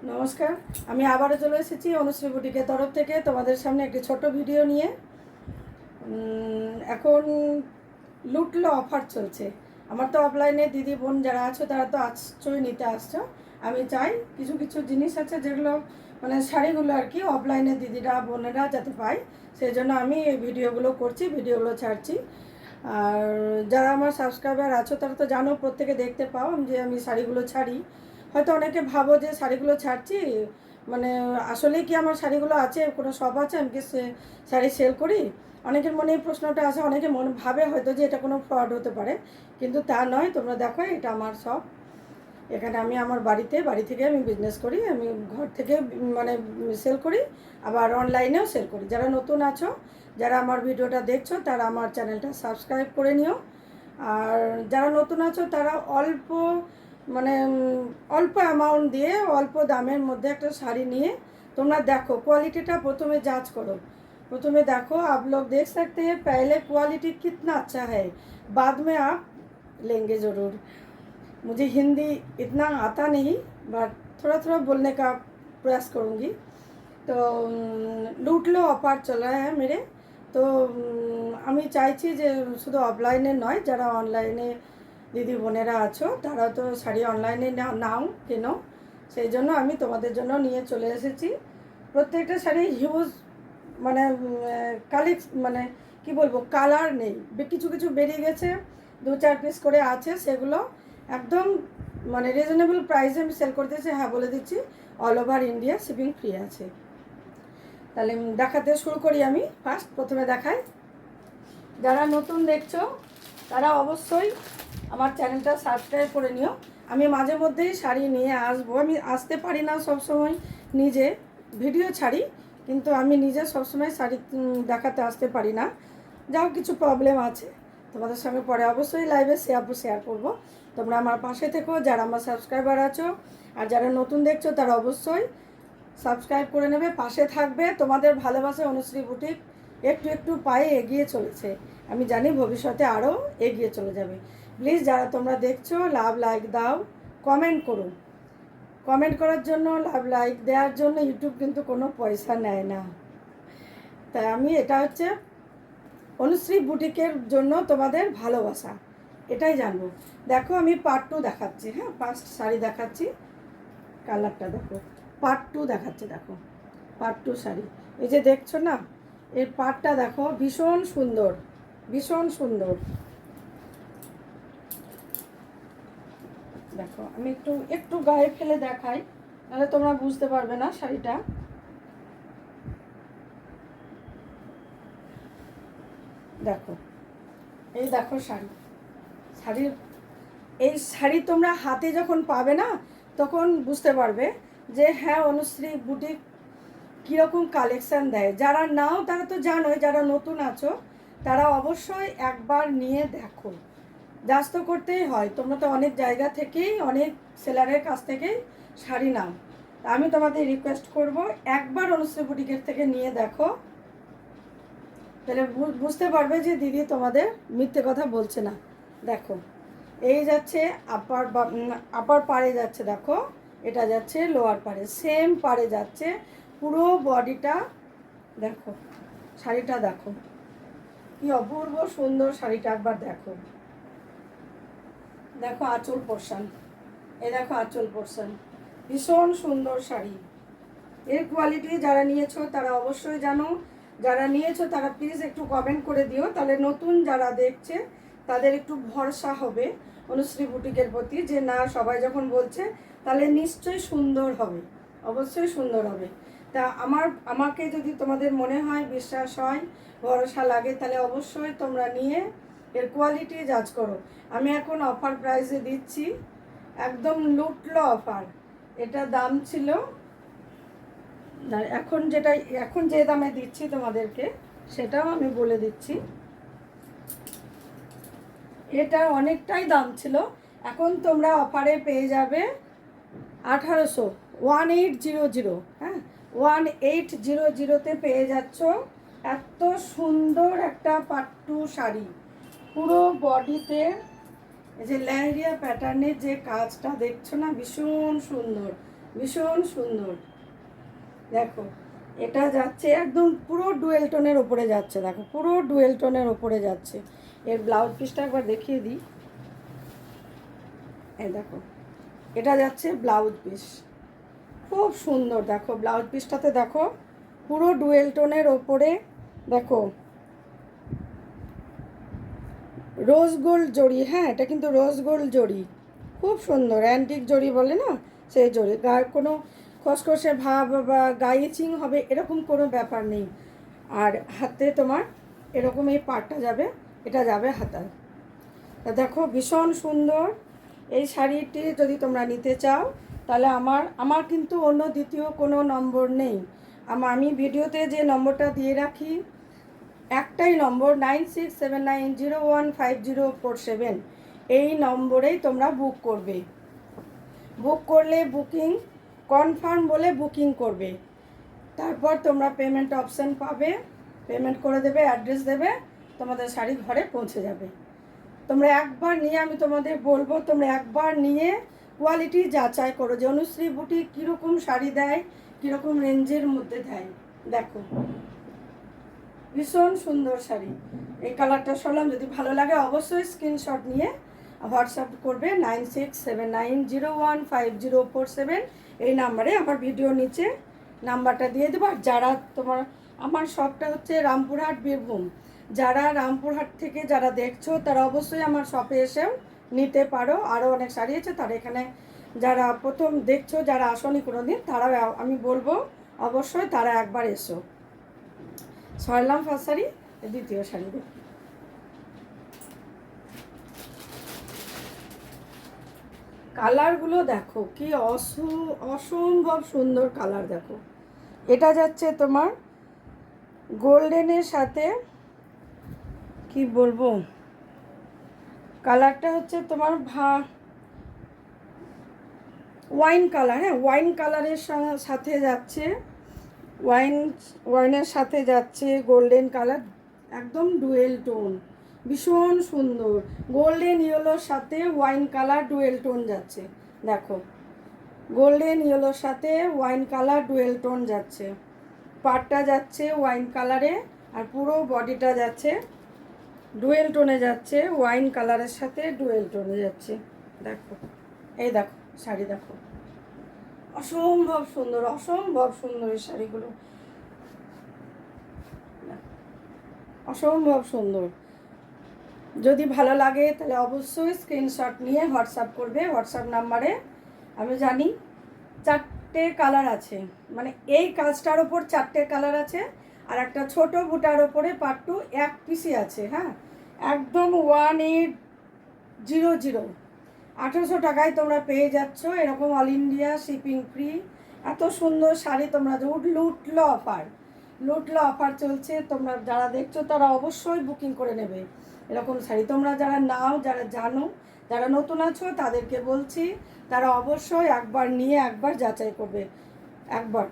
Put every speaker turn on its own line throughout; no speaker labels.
নমস্কার, আমি আবারও চলে এসেছি অনুশ্রী বুটিকের তরফ থেকে তোমাদের সামনে একটি ছোট ভিডিও নিয়ে। এখন লুটলো অফার চলছে। আমার তো অফলাইনে দিদি বোন যারা আছো তারা তো আসছোই, নিতে আসছো। আমি চাই কিছু কিছু জিনিস আছে যেগুলো মানে শাড়িগুলো আর কি অফলাইনে দিদিরা বোনেরা যাতে পায়, সেই জন্য আমি এই ভিডিওগুলো করছি, ভিডিওগুলো ছাড়ছি। আর যারা আমার সাবস্ক্রাইবার আছো তারা তো জানো, প্রত্যেকে দেখতে পাও যে আমি শাড়িগুলো ছাড়ি। হয়তো অনেকে ভাবো যে শাড়িগুলো ছাড়ছি মানে আসলে কি আমার শাড়িগুলো আছে, কোনো শপ আছে আমি কি শাড়ি সেল করি? অনেকের মনে এই প্রশ্নটা আসে, অনেকে মনে ভাবে হয়তো যে এটা কোনো ফ্রড হতে পারে, কিন্তু তা নয়। তোমরা দেখো, এটা আমার শপ। এখানে আমি আমার বাড়ি থেকে আমি বিজনেস করি, আমি ঘর থেকে মানে সেল করি, আবার অনলাইনেও সেল করি। যারা নতুন আছো, যারা আমার ভিডিওটা দেখছো, তারা আমার চ্যানেলটা সাবস্ক্রাইব করে নিও। আর যারা নতুন আছো তারা অল্প মানে অল্প অ্যামাউন্ট দিয়ে অল্প দামের মধ্যে একটা শাড়ি নিয়ে তোমরা দেখো, কোয়ালিটিটা প্রথমে जांच करो। प्रथमे देखो, आप लोग देख सकते हैं पहले क्वालिटी कितना अच्छा है, बाद में आप लेंगे ज़रूर। मुझे हिंदी इतना आता नहीं, बट थोड़ा थोड़ा बोलने का प्रयास करूँगी। तो लूट लो ऑफर चल रहा है मेरे। तो আমি চাইছি যে শুধু অফলাইনে নয়, যারা অনলাইনে দিদি বোনেরা আছো তারা তো শাড়ি অনলাইনে নাও কেনো, সেই জন্য আমি তোমাদের জন্য নিয়ে চলে এসেছি। প্রত্যেকটা শাড়ি হিউজ মানে কালেক্ট মানে কি বলবো, কালার নেই, কিছু কিছু বেরিয়ে গেছে, 2-4 পিস করে আছে, সেগুলো একদম মানে রিজনেবল প্রাইসে আমি সেল করতেছি। হ্যাঁ, বলে দিচ্ছি, all over India shipping free আছে। তাহলে দেখাতে শুরু করি। আমি প্রথমে দেখাই। যারা নতুন দেখছো তারা অবশ্যই আমার চ্যানেলটা সাবস্ক্রাইব করে নিও। আমি মাঝে মধ্যেই শাড়ি নিয়ে আসবো, আমি আসতে পারি না সবসময়, নিজে ভিডিও ছাড়ি, কিন্তু আমি নিজে সবসময় শাড়ি দেখাতে আসতে পারি না, যাও কিছু প্রবলেম আছে। তোমাদের সঙ্গে পরে অবশ্যই লাইভে শেয়ার করবো। তোমরা আমার পাশে থেকো, যারা আমার সাবস্ক্রাইবার আছো। আর যারা নতুন দেখছো তারা অবশ্যই সাবস্ক্রাইব করে নেবে, পাশে থাকবে। তোমাদের ভালোবাসা অনুশ্রী বুটিক একটু একটু পায়ে এগিয়ে চলেছে, আমি জানি ভবিষ্যতে আরও এগিয়ে চলে যাবে। প্লিজ যারা তোমরা দেখছো, লাভ লাইক দাও, কমেন্ট করো। কমেন্ট করার জন্য, লাভ লাইক দেওয়ার জন্য ইউটিউব কিন্তু কোনো পয়সা নেয় না। তাই আমি এটা হচ্ছে অনুশ্রী বুটিকের জন্য তোমাদের ভালোবাসা, এটাই জানবো। দেখো, আমি পার্ট 2 দেখাচ্ছি। হ্যাঁ, ফার্স্ট শাড়ি দেখাচ্ছি, কালারটা দেখো, পার্ট 2 দেখাচ্ছে। দেখো, পার্ট 2 শাড়ি, এই যে দেখছো না, এর পার্টটা দেখো, ভীষণ সুন্দর, ভীষণ সুন্দর। দেখো, আমি একটু একটু গায়ে ফেলে দেখাই, নাহলে তোমরা বুঝতে পারবে না শাড়িটা। দেখো, এই দেখো শাড়ি, শাড়ির এই শাড়ি তোমরা হাতে যখন পাবে না, তখন বুঝতে পারবে যে হ্যাঁ, অনুশ্রী বুটিক কীরকম কালেকশান দেয়। যারা নাও তারা তো জানোই, যারা নতুন আছো তারা অবশ্যই একবার নিয়ে দেখো। জাজ তো করতেই হয়, তোমরা তো অনেক জায়গা থেকেই, অনেক সেলারের কাছ থেকেই শাড়ি নাও। আমি তোমাদের রিকোয়েস্ট করব, একবার অনুশ্রী বুটিকের থেকে নিয়ে দেখো, তাহলে বুঝতে পারবে যে দিদি তোমাদের মিথ্যে কথা বলছে না। দেখো, এই যাচ্ছে আপার পাড়ে যাচ্ছে, দেখো এটা যাচ্ছে লোয়ার পাড়ে, সেম পাড়ে যাচ্ছে, পুরো বডিটা। দেখো শাড়িটা, দেখো কি অপূর্ব সুন্দর শাড়িটা, একবার দেখো। দেখো আঁচল পোর্শন, এই দেখো আঁচল পোর্শন, ভীষণ সুন্দর শাড়ি। এর কোয়ালিটি যারা নিয়েছো তারা অবশ্যই জানো, যারা নিয়েছো তারা প্লিজ একটু কমেন্ট করে দিও, তাহলে নতুন যারা দেখছে তাদের একটু ভরসা হবে অনুশ্রী বুটিকের প্রতি, যে না, সবাই যখন বলছে তাহলে নিশ্চয়ই সুন্দর হবে, অবশ্যই সুন্দর হবে। তা আমাকে যদি তোমাদের মনে হয়, বিশ্বাস হয়, ভরসা লাগে, তাহলে অবশ্যই তোমরা নিয়ে এর কোয়ালিটি জাজ করো। আমি এখন অফার প্রাইসে দিচ্ছি, একদম লুটলো অফার। এটা দাম ছিল, এখন যে দামে দিচ্ছি তোমাদেরকে সেটাও আমি বলে দিচ্ছি। এটা অনেকটাই দাম ছিল, এখন তোমরা অফারে পেয়ে যাবে 1800, 1800। হ্যাঁ, 1800-তে পেয়ে যাচ্ছ এত সুন্দর একটা পাট্টু শাড়ি। পুরো বডিতে এই যে লেহেরিয়া প্যাটার্নের যে কাজটা দেখছো না, ভীষণ সুন্দর। ভীষণ সুন্দর। দেখো এটা যাচ্ছে একদম পুরো ডুয়েল টোনের ওপরে যাচ্ছে, দেখো পুরো ডুয়েল টোনের ওপরে যাচ্ছে। এর ব্লাউজ পিসটা একবার দেখিয়ে দিই। এই দেখো এটা যাচ্ছে ব্লাউজ পিস, খুব সুন্দর। দেখো ব্লাউজ পিসটাতে দেখো পুরো ডুয়েল টোনের ওপরে দেখো রোজ গোল্ড জড়ি, হ্যাঁ এটা কিন্তু রোজ গোল্ড জড়ি, খুব সুন্দর অ্যান্টিক জড়ি বলে না সেই জড়ি। গায়ে কোনো খসখসে ভাব বা গায়ে চিং হবে এরকম কোনো ব্যাপার নেই। আর হাতে তোমার এরকম এই পাটটা যাবে, এটা যাবে হাতায়। তা দেখো ভীষণ সুন্দর এই শাড়িটি যদি তোমরা নিতে চাও তাহলে আমার কিন্তু অন্য দ্বিতীয় কোনো নম্বর নেই। আমি ভিডিওতে যে নম্বরটা দিয়ে রাখি একটাই নম্বর 9679015047, এই নম্বরেই তোমরা বুক করবে। বুক করলে বুকিং কনফার্ম বলে বুকিং করবে, তারপর তোমরা পেমেন্ট অপশান পাবে, পেমেন্ট করে দেবে, অ্যাড্রেস দেবে, তোমাদের শাড়ি ঘরে পৌঁছে যাবে। তোমরা একবার নিয়ে, আমি তোমাদের বলবো তোমরা একবার নিয়ে কোয়ালিটি যাচাই করো যে অনুশ্রী বুটিক কীরকম শাড়ি দেয়, কীরকম রেঞ্জের মধ্যে দেয়। দেখো ভীষণ সুন্দর শাড়ি, এই কালারটা শুনলাম, যদি ভালো লাগে অবশ্যই স্ক্রিনশট নিয়ে হোয়াটসঅ্যাপ করবে 9679015047, এই নাম্বারে। আমার ভিডিও নিচে নাম্বারটা দিয়ে দেবো। আর যারা তোমার, আমার শপটা হচ্ছে রামপুরহাট বীরভূম, যারা রামপুরহাট থেকে যারা দেখছো তারা অবশ্যই আমার শপে এসেও নিতে পারো। আরও অনেক শাড়ি আছে, তারা এখানে যারা প্রথম দেখছো, যারা আসনি কোনো দিন, তারা আমি বলবো অবশ্যই তারা একবার এসো। ছয়লাম ফার্স্ট শাড়ি, দ্বিতীয় শাড়ি দেখি। কালারগুলো দেখো কি অসম্ভব সুন্দর কালার। দেখো এটা যাচ্ছে তোমার গোল্ডেনের সাথে, কি বলবো, কালারটা হচ্ছে তোমার ওয়াইন কালার, হ্যাঁ ওয়াইন কালারের সাথে যাচ্ছে, ওয়াইনের সাথে যাচ্ছে গোল্ডেন কালার, একদম ডুয়েল টোন, ভীষণ সুন্দর। গোল্ডেন ইয়েলোর সাথে ওয়াইন কালার ডুয়েল টোন যাচ্ছে। দেখো গোল্ডেন ইয়েলোর সাথে ওয়াইন কালার ডুয়েল টোন যাচ্ছে, পাটটা যাচ্ছে ওয়াইন কালারে, আর পুরো বডিটা যাচ্ছে ডুয়েল টোনে যাচ্ছে, ওয়াইন কালারের সাথে ডুয়েল টোনে যাচ্ছে। দেখো এই দেখো শাড়ি দেখো, অসম্ভব সুন্দর, অসম্ভব সুন্দর এই শাড়িগুলো, অসম্ভব সুন্দর। যদি ভালো লাগে তাহলে অবশ্যই স্ক্রিনশট নিয়ে হোয়াটসঅ্যাপ করবে। হোয়াটসঅ্যাপ নাম্বারে আমি জানি 4টে কালার আছে, মানে এই কাজটার ওপর 4টে কালার আছে, আর একটা ছোট বুটার ওপরে পাট্টু এক পিসি আছে। হ্যাঁ একদম 1800, 1800 টাকায় তোমরা পেয়ে যাচ্ছ এরকম অল ইন্ডিয়া শিপিং ফ্রি। এত সুন্দর শাড়ি তোমরা, লুটলো অফার, লুটলো অফার চলছে। তোমরা যারা দেখছো তারা অবশ্যই বুকিং করে নেবে এরকম শাড়ি। তোমরা যারা নাও, যারা জানো, যারা নতুন আছো তাদেরকে বলছি তারা অবশ্যই একবার নিয়ে একবার যাচাই করবে, একবার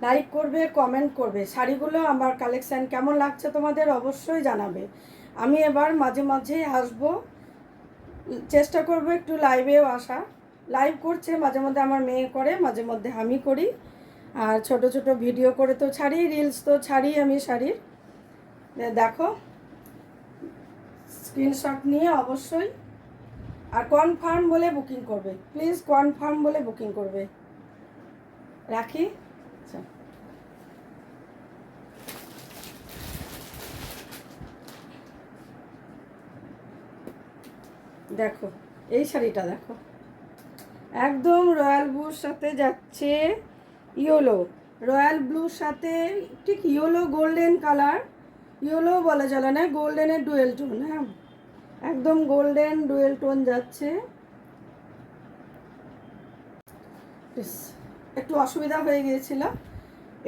লাইক করবে, কমেন্ট করবে। শাড়িগুলো আমার কালেকশান কেমন লাগছে তোমাদের অবশ্যই জানাবে। আমি এবার মাঝে মাঝে আসবো, চেষ্টা করবো একটু লাইভেও আসা। লাইভ করছে মাঝে মধ্যে আমার মেয়ে করে, মাঝে মধ্যে আমি করি, আর ছোট ছোট ভিডিও করে তো ছাড়ি, রিলস তো ছাড়ি আমি শাড়ির। দেখো স্ক্রিনশট নিয়ে অবশ্যই, আর কনফার্ম বলে বুকিং করবে, প্লিজ কনফার্ম বলে বুকিং করবে। রাখি। আচ্ছা দেখো এই শাড়িটা দেখো, একদম রয়্যাল ব্লুর সাথে যাচ্ছে, ইয়েলো রয়্যাল ব্লুর সাথে ঠিক ইয়েলো গোল্ডেন কালার, ইয়েলো বলা চলে না, গোল্ডেনের ডুয়েল টোন। হ্যাঁ একদম গোল্ডেন ডুয়েল টোন যাচ্ছে। একটু অসুবিধা হয়ে গিয়েছিল।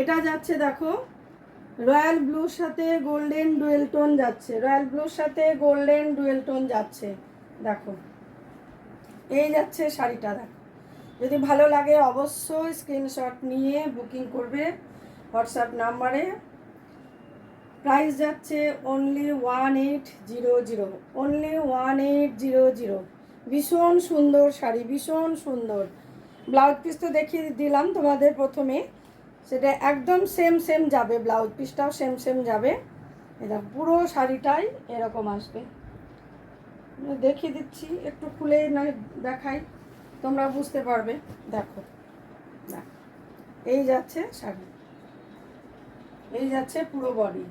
এটা যাচ্ছে দেখো রয়্যাল ব্লুর সাথে গোল্ডেন ডুয়েল টোন যাচ্ছে, রয়্যাল ব্লুর সাথে গোল্ডেন ডুয়েল টোন যাচ্ছে। দেখো এই যাচ্ছে শাড়িটা। দেখো যদি ভালো লাগে অবশ্যই স্ক্রিনশট নিয়ে বুকিং করবে হোয়াটসঅ্যাপ নাম্বারে। প্রাইস যাচ্ছে অনলি 1800, অনলি 1800। ভীষণ সুন্দর শাড়ি, ভীষণ সুন্দর। ব্লাউজ পিস তো দেখিয়ে দিলাম তোমাদের প্রথমে, সেটা একদম সেম সেম যাবে, ব্লাউজ পিসটাও সেম সেম যাবে। এটা পুরো শাড়িটাই এরকম আসবে। দেখিয়ে দিচ্ছি, একটু খুলে নয় দেখাই, তোমরা বুঝতে পারবে। দেখো, দেখো, এই যাচ্ছে শাড়ি, এই যাচ্ছে পুরো বডি,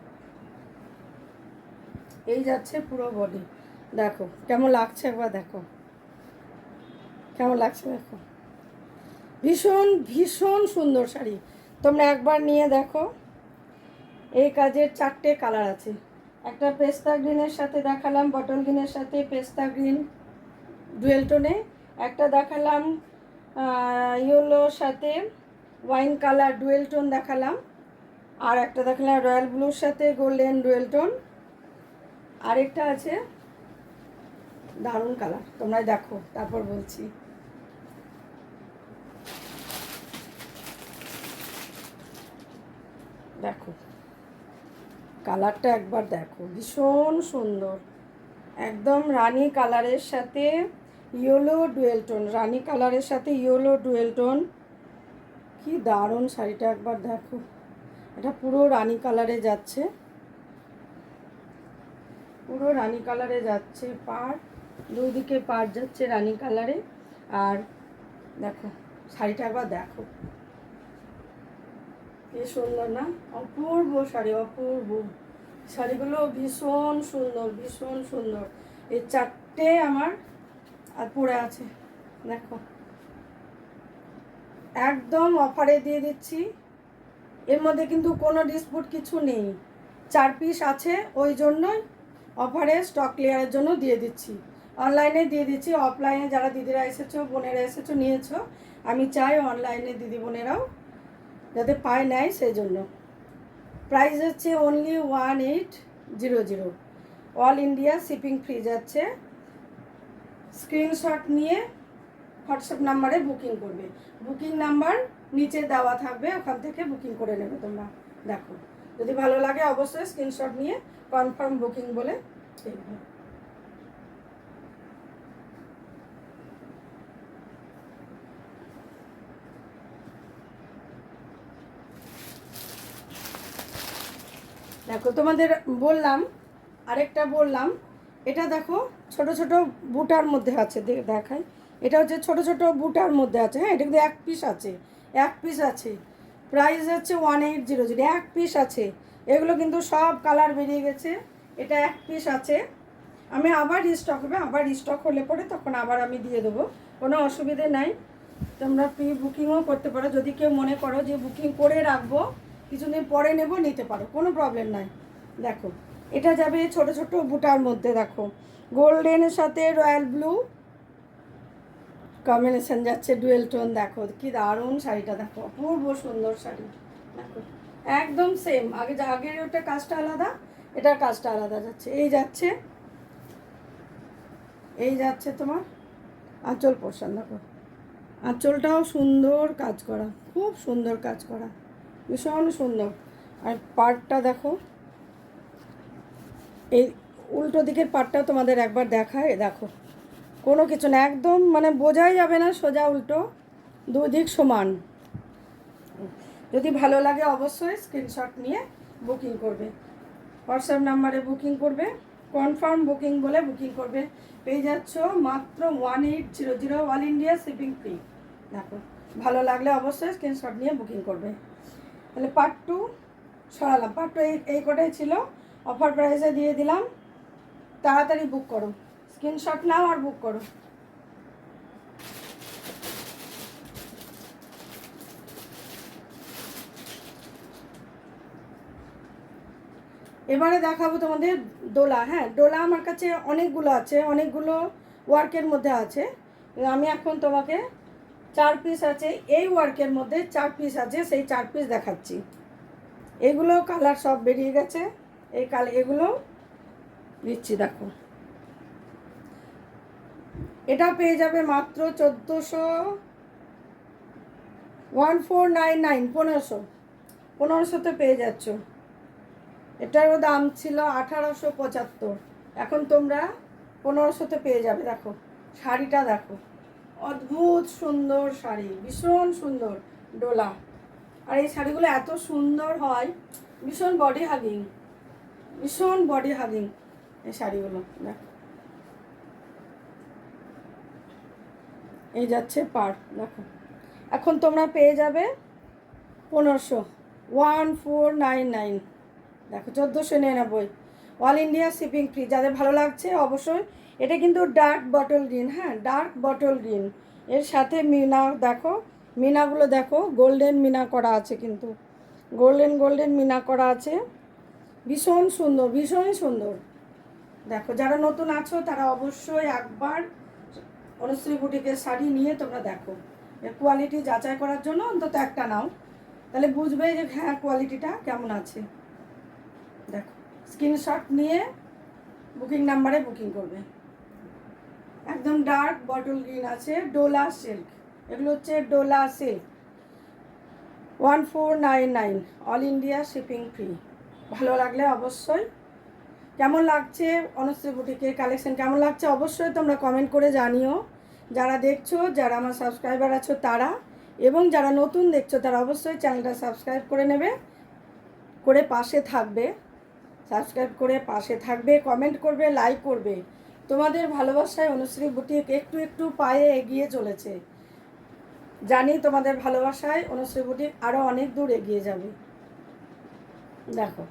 এই যাচ্ছে পুরো বডি। দেখো কেমন লাগছে, একবার দেখো কেমন লাগছে, দেখো ভীষণ ভীষণ সুন্দর শাড়ি। তোমরা একবার নিয়ে দেখো। এই কাজের 4টে কালার আছে। একটা পেস্তা গ্রিনের সাথে দেখালাম, বটল গ্রিনের সাথে পেস্তা গ্রিন ডুয়েল টোনে। একটা দেখালাম ইয়েলোর সাথে ওয়াইন কালার ডুয়েল টোন দেখালাম। আর একটা দেখালাম রয়্যাল ব্লুর সাথে গোল্ডেন ডুয়েল টোন। আরেকটা আছে দারুণ কালার, তোমরা দেখো তারপর বলছি। দেখো কালারটা একবার দেখো, ভীষণ সুন্দর, একদম রানী কালারের সাথে ইয়েলো ডুয়েল টোন, রানী কালারের সাথে ইয়েলো ডুয়েল টোন। কি দারুণ শাড়িটা, একবার দেখো। এটা পুরো রানী কালারে যাচ্ছে, পুরো রানী কালারে যাচ্ছে, পাড় দুদিকে পাড় যাচ্ছে রানী কালারে। আর দেখো শাড়িটা একবার দেখো, কি সুন্দর না, অপূর্ব শাড়ি, অপূর্ব। শাড়িগুলো ভীষণ সুন্দর, ভীষণ সুন্দর। এই 4টে আমার আর পরে আছে, দেখো একদম অফারে দিয়ে দিচ্ছি। এর মধ্যে কিন্তু কোনো ডিসপুট কিছু নেই, 4 পিস আছে, ওই জন্যই অফারে স্টক ক্লিয়ারের জন্য দিয়ে দিচ্ছি। অনলাইনে দিয়ে দিচ্ছি, অফলাইনে যারা দিদিরা এসেছো, বোনেরা এসেছো, নিয়েছো, আমি চাই অনলাইনে দিদি বোনেরাও যাতে পায় নেয়, সেই জন্য। প্রাইস হচ্ছে only 1800, all India shipping free যাচ্ছে। স্ক্রিনশট নিয়ে হোয়াটসঅ্যাপ নাম্বারে বুকিং করবে, বুকিং নাম্বার নিচে দেওয়া থাকবে, ওখান থেকে বুকিং করে নেবে তোমরা। দেখো যদি ভালো লাগে অবশ্যই স্ক্রিনশট নিয়ে কনফার্ম বুকিং বলে দেখবে। দেখো তোমাদের বললাম, আরেকটা বললাম, এটা দেখো ছোট ছোট বুটার মধ্যে আছে, দেখাই। এটা হচ্ছে ছোট ছোট বুটার মধ্যে আছে, হ্যাঁ, এটা কিন্তু 1 পিস আছে, 1 পিস আছে। প্রাইস হচ্ছে 1800, 1 পিস আছে। এগুলো কিন্তু সব কালার বেরিয়ে গেছে, এটা 1 পিস আছে। আমি আবার রিস্টক হবে, আবার রিস্টক হলে পরে তখন আবার আমি দিয়ে দেবো, কোনো অসুবিধে নাই। তোমরা প্রি বুকিংও করতে পারো, যদি কেউ মনে করো যে বুকিং করে রাখবো কিছুদিন পরে নেব, নিতে পারো, কোনো প্রবলেম নাই। দেখো এটা যাবে ছোট ছোট বুটার মধ্যে, দেখো গোল্ডেনের সাথে রয়্যাল ব্লু কম্বিনেশন যাচ্ছে, ডুয়েল টোন। দেখো কি দারুণ শাড়িটা, দেখো অপূর্ব সুন্দর শাড়ি। দেখো একদম সেম, আগের ওটা কাজটা আলাদা, এটার কাজটা আলাদা যাচ্ছে। এই যাচ্ছে, এই যাচ্ছে তোমার আঁচল পোর্শন, দেখো আঁচলটাও সুন্দর কাজ করা, খুব সুন্দর কাজ করা, ভীষণ সুন্দর। আর পাড়টা দেখো, এই উল্টো দিকের পাড়টাও তোমাদের একবার দেখায়, দেখো কোনো কিছু না, একদম মানে বোঝাই যাবে না সোজা উল্টো, দুদিক সমান। যদি ভালো লাগে অবশ্যই স্ক্রিনশট নিয়ে বুকিং করবে, হোয়াটসঅ্যাপ নাম্বারে বুকিং করবে, কনফার্ম বুকিং বলে বুকিং করবে। পেয়ে যাচ্ছ মাত্র 1800, অল ইন্ডিয়া শিপিং ফ্রি। দেখো ভালো লাগলে অবশ্যই স্ক্রিনশট নিয়ে বুকিং করবে। তাহলে পার্ট 2 সরালাম, পার্ট 2 এই কটাই ছিল, অফার প্রাইসে দিয়ে দিলাম। তাড়াতাড়ি বুক করো, স্ক্রিনশট নাও আর বুক করো। এবারে দেখাবো তোমাদের ডোলা। হ্যাঁ, ডোলা আমার কাছে অনেকগুলো আছে, অনেকগুলো ওয়ার্কের মধ্যে আছে। আমি এখন তোমাকে 4 পিস আছে, এই ওয়ার্কের মধ্যে 4 পিস আছে, সেই 4 পিস দেখাচ্ছি। এগুলো কালার সব বেরিয়ে গেছে, এই এগুলো দিচ্ছি। দেখো এটা পেয়ে যাবে মাত্র 1499, 1500তে পেয়ে যাচ্ছ। এটারও দাম ছিল 1875, এখন তোমরা 1500তে পেয়ে যাবে। দেখো শাড়িটা দেখো, অদ্ভুত সুন্দর শাড়ি, ভীষণ সুন্দর ডোলা। আর এই শাড়িগুলো এত সুন্দর হয়, ভীষণ বডি হাগিং, ভীষণ বডি হাগিং এই শাড়িগুলো। দেখো এই যাচ্ছে পার, দেখো এখন তোমরা পেয়ে যাবে 1500, 1499, দেখো 1499, অল ইন্ডিয়া শিপিং ফ্রি। যাদের ভালো লাগছে অবশ্যই। এটা কিন্তু ডার্ক বটল গ্রিন, হ্যাঁ ডার্ক বটল গ্রিন, এর সাথে মিনা দেখো, মিনাগুলো দেখো গোল্ডেন মিনা করা আছে, কিন্তু গোল্ডেন গোল্ডেন মিনা করা আছে, ভীষণ সুন্দর, ভীষণই সুন্দর। দেখো যারা নতুন আছো তারা অবশ্যই একবার অনুশ্রী বুটিকের শাড়ি নিয়ে তোমরা দেখো, এর কোয়ালিটি যাচাই করার জন্য অন্তত একটা নাও, তাহলে বুঝবে যে হ্যাঁ কোয়ালিটিটা কেমন আছে। দেখো স্ক্রিনশট নিয়ে বুকিং নাম্বারে বুকিং করবে। একদম ডার্ক বটল গ্রিন আছে, ডোলা সিল্ক, এগুলো হচ্ছে Dola silk, 1499, all India shipping free. ভালো লাগলে অবশ্যই, কেমন লাগছে অনুশ্রী বুটিকের কালেকশন কেমন লাগছে অবশ্যই তোমরা কমেন্ট করে জানিও। যারা দেখছো, যারা আমার সাবস্ক্রাইবার আছো তারা, এবং যারা নতুন দেখছো তারা অবশ্যই চ্যানেলটা সাবস্ক্রাইব করে নেবে, করে পাশে থাকবে, সাবস্ক্রাইব করে পাশে থাকবে, কমেন্ট করবে, লাইক করবে। তোমাদের ভালোবাসায় অনুশ্রী বুটিক একটু একটু পায়ে এগিয়ে চলেছে। জানি তোমাদের ভালোবাসায় অনুশ্রী বুটিক আরও অনেক দূর এগিয়ে যাবে। দেখো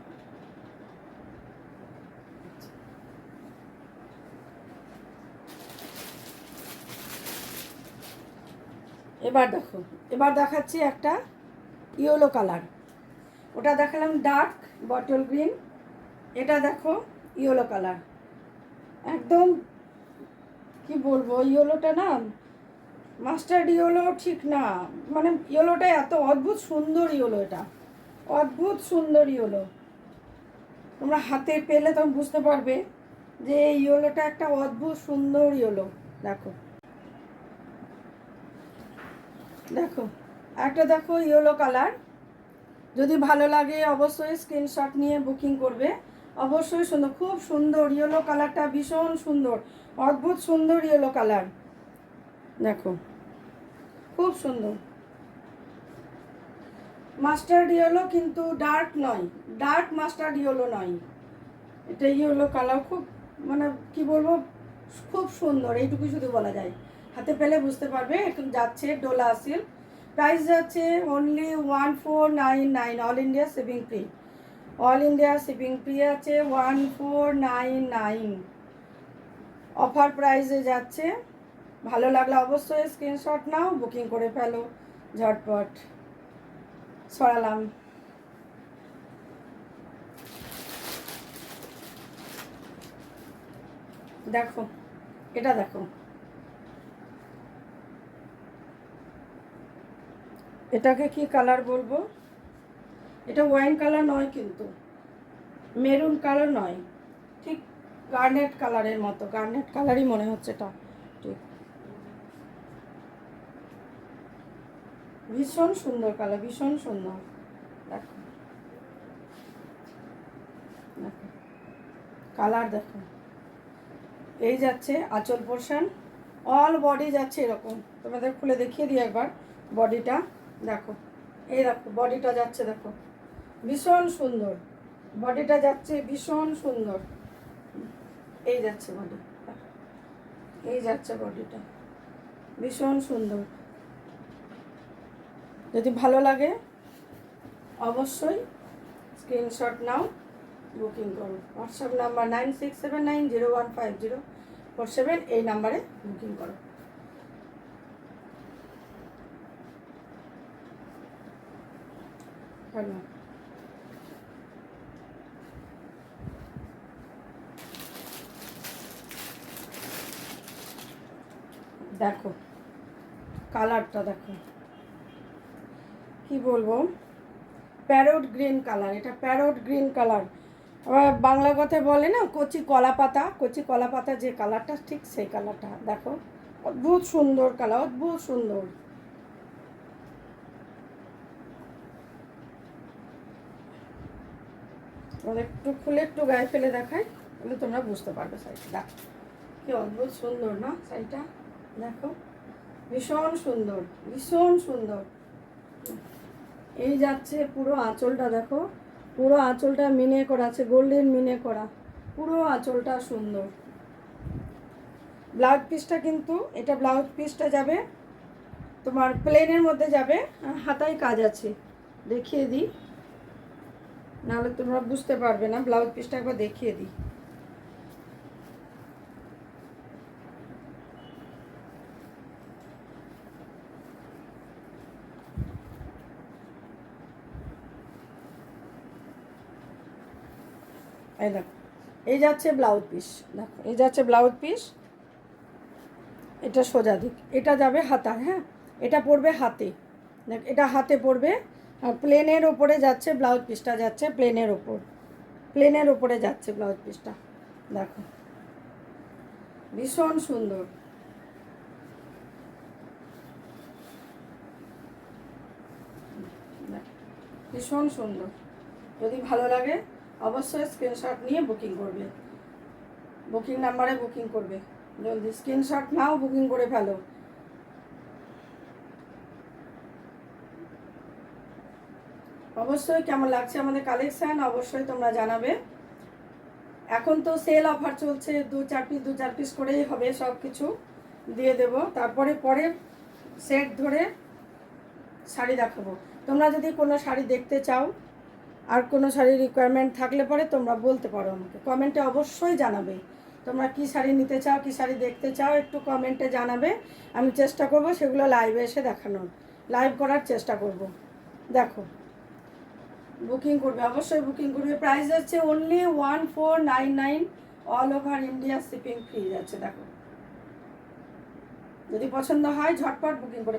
এবার দেখো, এবার দেখাচ্ছি একটা ইয়েলো কালার, ওটা দেখালাম ডার্ক বটল গ্রিন, এটা দেখো ইয়েলো কালার, একদম কি বলবো, ইয়েলোটা না মাস্টার্ড ইয়েলো ঠিক না, মানে ইয়েলোটা এত অদ্ভুত সুন্দর ইয়েলো, এটা অদ্ভুত সুন্দর ইয়েলো। তোমরা হাতে পেলে তখন বুঝতে পারবে যে এই ইয়েলোটা একটা অদ্ভুত সুন্দর ইয়েলো। দেখো দেখো একটা দেখো ইয়েলো কালার, যদি ভালো লাগে অবশ্যই স্ক্রিনশট নিয়ে বুকিং করবে। অবশ্যই সুন্দর, খুব সুন্দর ইয়েলো কালারটা, ভীষণ সুন্দর, অদ্ভুত সুন্দর ইয়েলো কালার। দেখো খুব সুন্দর মাস্টার্ড ইয়েলো, কিন্তু ডার্ক নয়, ডার্ক মাস্টার্ড ইয়েলো নয়, এটা ইয়েলো কালার, খুব মানে কি বলবো, খুব সুন্দর, এইটুকু শুধু বলা যায়। হাতে পেলে বুঝতে পারবে। এখন যাচ্ছে ডোলা সিল্ক, প্রাইস যাচ্ছে only 1499, all India shipping free, all India shipping free আছে 1499, অফার প্রাইসে যাচ্ছে। ভালো লাগলে অবশ্যই স্ক্রিনশট নাও, বুকিং করে ফেলো ঝটপট। সরালাম। দেখো এটা দেখো, এটাকে কি কালার বলবো, এটা ওয়াইন কালার নয়, কিন্তু মেরুন কালার নয়, ঠিক গার্নেট কালারের মতো, গার্নেট কালারই মনে হচ্ছে এটা, ঠিক ভীষণ সুন্দর কালার, ভীষণ সুন্দর। দেখো দেখো কালার দেখো, এই যাচ্ছে আঁচল পোর্শন, অল বডি যাচ্ছে এরকম। তোমাদের খুলে দেখিয়ে দিই একবার বডিটা, দেখো এই দেখো বডিটা যাচ্ছে, দেখো ভীষণ সুন্দর বডিটা যাচ্ছে, ভীষণ সুন্দর, এই যাচ্ছে বডি, এই যাচ্ছে বডিটা, ভীষণ সুন্দর। যদি ভালো লাগে অবশ্যই স্ক্রিনশট নাও, বুকিং করো। হোয়াটসঅ্যাপ নাম্বার 9679015047, এই নাম্বারে বুকিং করো। হ্যালো দেখো কালারটা দেখো, কি বলবো, প্যারোট গ্রিন কালার, এটা প্যারোট গ্রিন কালার। আবার বাংলা কথায় বলে না কচি কলা পাতা, কচি কলা পাতা যে কালারটা, ঠিক সেই কালারটা। দেখো অদ্ভুত সুন্দর কালার, অদ্ভুত সুন্দর। একটু খুলে একটু গায়ে ফেলে দেখাই, তাহলে তোমরা বুঝতে পারবে শাড়িটা। দেখো কি অদ্ভুত সুন্দর না শাড়িটা, দেখো ভীষণ সুন্দর, ভীষণ সুন্দর। এই যাচ্ছে পুরো আঁচলটা, দেখো পুরো আঁচলটা মিনে করা আছে, গোল্ডেন মিনে করা, পুরো আঁচলটা সুন্দর। ব্লাউজ পিসটা কিন্তু, এটা ব্লাউজ পিসটা যাবে তোমার প্লেনের মধ্যে যাবে, হাতায় কাজ আছে, দেখিয়ে দিই, নাহলে তোমরা বুঝতে পারবে না। ব্লাউজ পিসটা একবার দেখিয়ে দিই। এই দেখো, এই যাচ্ছে ব্লাউজ পিস, দেখো এই যাচ্ছে ব্লাউজ পিস, এটা সোজা দিক, এটা যাবে হাতা, হ্যাঁ এটা পড়বে হাতে, দেখ এটা হাতে পড়বে। আর প্লেনের ওপরে যাচ্ছে ব্লাউজ পিসটা, যাচ্ছে প্লেনের ওপর, প্লেনের ওপরে যাচ্ছে ব্লাউজ পিসটা, দেখো ভীষণ সুন্দর। ভীষণ সুন্দর। যদি ভালো লাগে অবশ্যই স্ক্রিনশট নিয়ে বুকিং করবে, বুকিং নাম্বারে বুকিং করবে, জলদি স্ক্রিনশট নাও, বুকিং করে ফেলো। অবশ্যই কেমন লাগছে আমাদের কালেকশান অবশ্যই তোমরা জানাবে। এখন তো সেল অফার চলছে, 2-4 পিস করেই হবে, সব কিছু দিয়ে দেবো। তারপরে পরে সেট ধরে শাড়ি দেখাবো। তোমরা যদি কোনো শাড়ি দেখতে চাও, আর কোনো শাড়ির রিকোয়ারমেন্ট থাকলে পরে তোমরা বলতে পারো আমাকে, কমেন্টে অবশ্যই জানাবে। তোমরা কী শাড়ি নিতে চাও, কী শাড়ি দেখতে চাও, একটু কমেন্টে জানাবে। আমি চেষ্টা করব সেগুলো লাইভে এসে দেখানোর, লাইভ করার চেষ্টা করব। দেখো বুকিং করবে, অবশ্যই বুকিং করবে। প্রাইস হচ্ছে only 1499, all over India shipping free যাচ্ছে। দেখো যদি পছন্দ হয় ঝটপট বুকিং করে